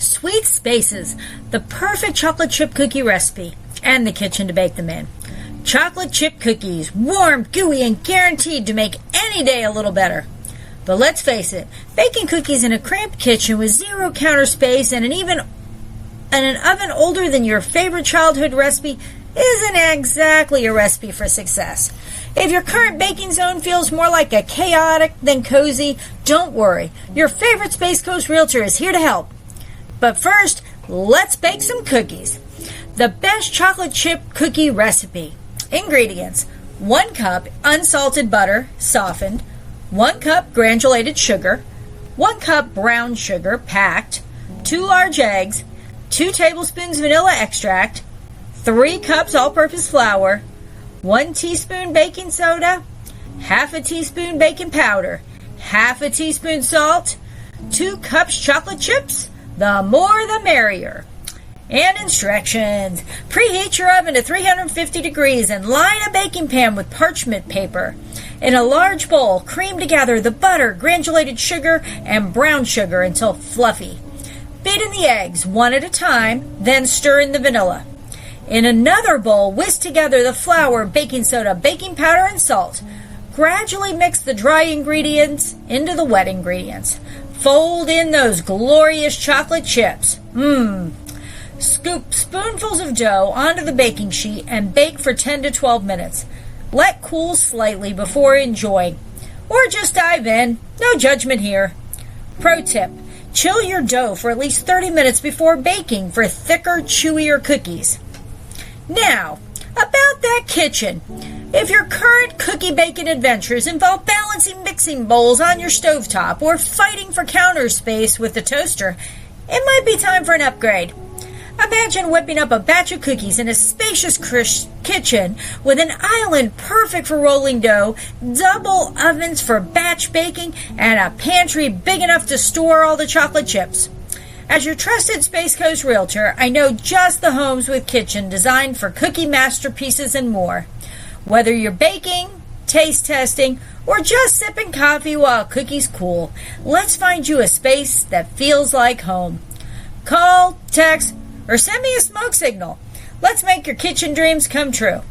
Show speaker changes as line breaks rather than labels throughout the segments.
Sweet Spaces, the perfect chocolate chip cookie recipe, and the kitchen to bake them in. Chocolate chip cookies, warm, gooey, and guaranteed to make any day a little better. But let's face it, baking cookies in a cramped kitchen with zero counter space and an oven older than your favorite childhood recipe isn't exactly a recipe for success. If your current baking zone feels more like a chaotic than cozy, don't worry. Your favorite Space Coast realtor is here to help. But first, let's bake some cookies. The best chocolate chip cookie recipe. Ingredients: 1 cup unsalted butter, softened, 1 cup granulated sugar, 1 cup brown sugar, packed, 2 large eggs, 2 tablespoons vanilla extract, 3 cups all-purpose flour, 1 teaspoon baking soda, half a teaspoon baking powder, half a teaspoon salt, 2 cups chocolate chips, the more the merrier. And instructions. Preheat your oven to 350 degrees and line a baking pan with parchment paper. In a large bowl, cream together the butter, granulated sugar, and brown sugar until fluffy. Beat in the eggs one at a time, then stir in the vanilla. In another bowl, whisk together the flour, baking soda, baking powder, and salt. Gradually mix the dry ingredients into the wet ingredients. Fold in those glorious chocolate chips. Scoop spoonfuls of dough onto the baking sheet and bake for 10 to 12 minutes. Let cool slightly before enjoying. Or just dive in. No judgment here. Pro tip: chill your dough for at least 30 minutes before baking for thicker, chewier cookies. Now, about that kitchen. If your current cookie baking adventures involve balancing mixing bowls on your stovetop or fighting for counter space with the toaster, it might be time for an upgrade. Imagine whipping up a batch of cookies in a spacious kitchen with an island perfect for rolling dough, double ovens for batch baking, and a pantry big enough to store all the chocolate chips. As your trusted Space Coast realtor, I know just the homes with kitchen designed for cookie masterpieces and more. Whether you're baking, taste testing, or just sipping coffee while cookies cool, let's find you a space that feels like home. Call, text, or send me a smoke signal. Let's make your kitchen dreams come true.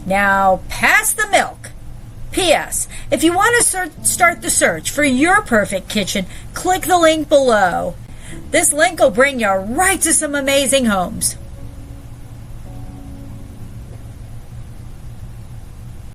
Now, pass the milk. P.S. If you want to start the search for your perfect kitchen, click the link below. This link will bring you right to some amazing homes.